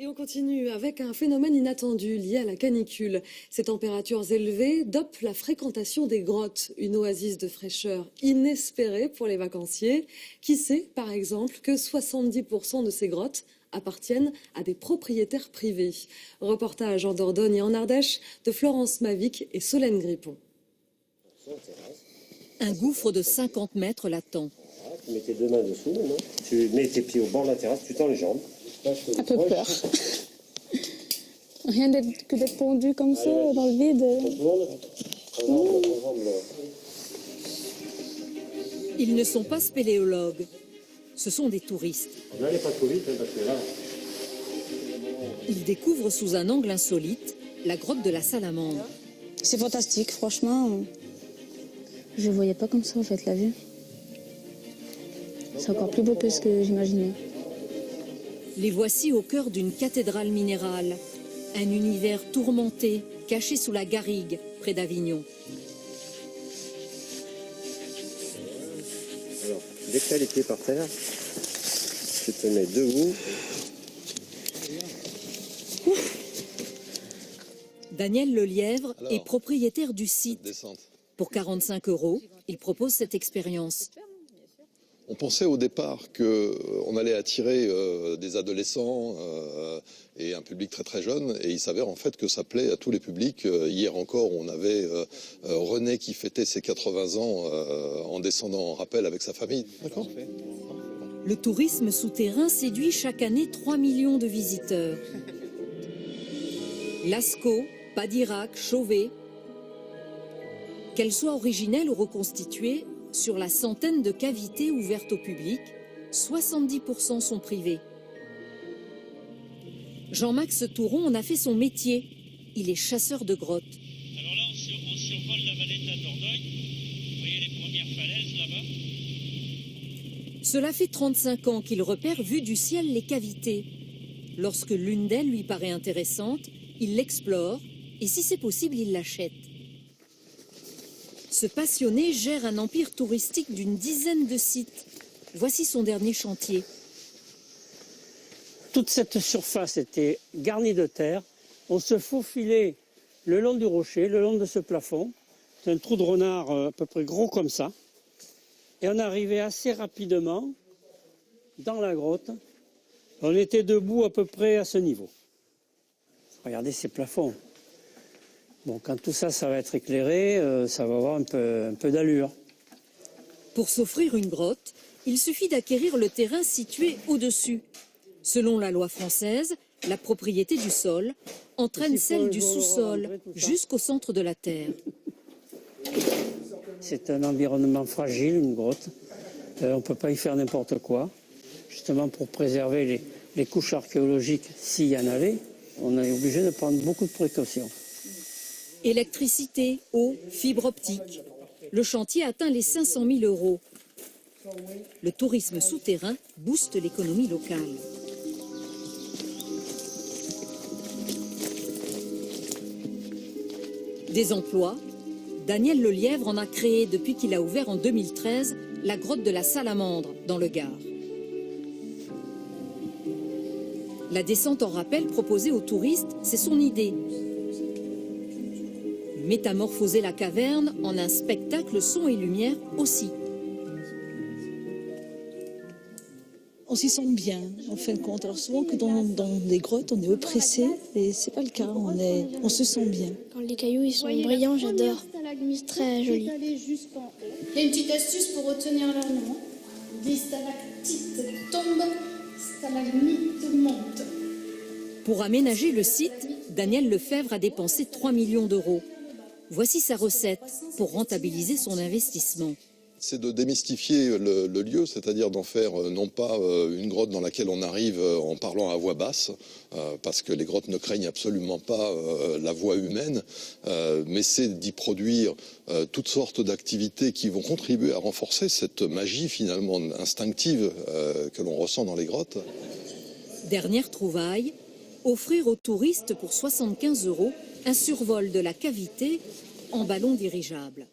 Et on continue avec un phénomène inattendu lié à la canicule. Ces températures élevées dopent la fréquentation des grottes, une oasis de fraîcheur inespérée pour les vacanciers. Qui sait, par exemple, que 70% de ces grottes appartiennent à des propriétaires privés. Reportage en Dordogne et en Ardèche de Florence Mavic et Solène Grippon. Un gouffre de 50 mètres l'attend. Tu mets tes deux mains dessous, non ? Tu mets tes pieds au bord de la terrasse, tu tends les jambes. Un peu peur. Rien que d'être pendu comme ça, dans le vide. Ils ne sont pas spéléologues, ce sont des touristes. N'allez pas trop vite, parce que là... Ils découvrent sous un angle insolite la grotte de la Salamandre. C'est fantastique, franchement. Je ne voyais pas comme ça, en fait, la vue. C'est encore plus beau que ce que j'imaginais. Les voici au cœur d'une cathédrale minérale. Un univers tourmenté, caché sous la garrigue, près d'Avignon. Alors, dès que tu as les pieds par terre, tu te mets debout. Daniel Lelièvre est propriétaire du site. Pour 45 €, il propose cette expérience. On pensait au départ qu'on allait attirer des adolescents et un public très très jeune, et il s'avère en fait que ça plaît à tous les publics. Hier encore, on avait René qui fêtait ses 80 ans en descendant en rappel avec sa famille. D'accord. Le tourisme souterrain séduit chaque année 3 millions de visiteurs. Lascaux, Padirac, Chauvet. Qu'elles soient originelles ou reconstituées, sur la centaine de cavités ouvertes au public, 70% sont privées. Jean-Max Touron en a fait son métier. Il est chasseur de grottes. Alors là, on survole la vallée de la Dordogne. Vous voyez les premières falaises là-bas ? Cela fait 35 ans qu'il repère vue du ciel les cavités. Lorsque l'une d'elles lui paraît intéressante, il l'explore et si c'est possible, il l'achète. Ce passionné gère un empire touristique d'une dizaine de sites. Voici son dernier chantier. Toute cette surface était garnie de terre. On se faufilait le long du rocher, le long de ce plafond. C'est un trou de renard à peu près gros comme ça. Et on arrivait assez rapidement dans la grotte. On était debout à peu près à ce niveau. Regardez ces plafonds. Bon, quand tout ça, ça va être éclairé, ça va avoir un peu d'allure. Pour s'offrir une grotte, il suffit d'acquérir le terrain situé au-dessus. Selon la loi française, la propriété du sol entraîne celle du sous-sol jusqu'au centre de la terre. C'est un environnement fragile, une grotte. On ne peut pas y faire n'importe quoi. Justement pour préserver les couches archéologiques, s'il y en avait, on est obligé de prendre beaucoup de précautions. Électricité, eau, fibre optique. Le chantier atteint les 500 000 €. Le tourisme souterrain booste l'économie locale. Des emplois, Daniel Lelièvre en a créé depuis qu'il a ouvert en 2013 la grotte de la Salamandre dans le Gard. La descente en rappel proposée aux touristes, c'est son idée. Métamorphoser la caverne en un spectacle son et lumière aussi. On s'y sent bien, en fin de compte. Alors souvent que dans des grottes, on est oppressé, et c'est pas le cas, on se sent bien. Quand les cailloux ils sont brillants, j'adore. C'est très joli. Il y a une petite astuce pour retenir leur nom. Des stalactites tombent, stalagmites montent. Pour aménager le site, Daniel Lefebvre a dépensé 3 millions €. Voici sa recette pour rentabiliser son investissement. C'est de démystifier le lieu, c'est-à-dire d'en faire non pas une grotte dans laquelle on arrive en parlant à voix basse, parce que les grottes ne craignent absolument pas la voix humaine, mais c'est d'y produire toutes sortes d'activités qui vont contribuer à renforcer cette magie finalement instinctive que l'on ressent dans les grottes. Dernière trouvaille, offrir aux touristes pour 75 € un survol de la cavité en ballon dirigeable.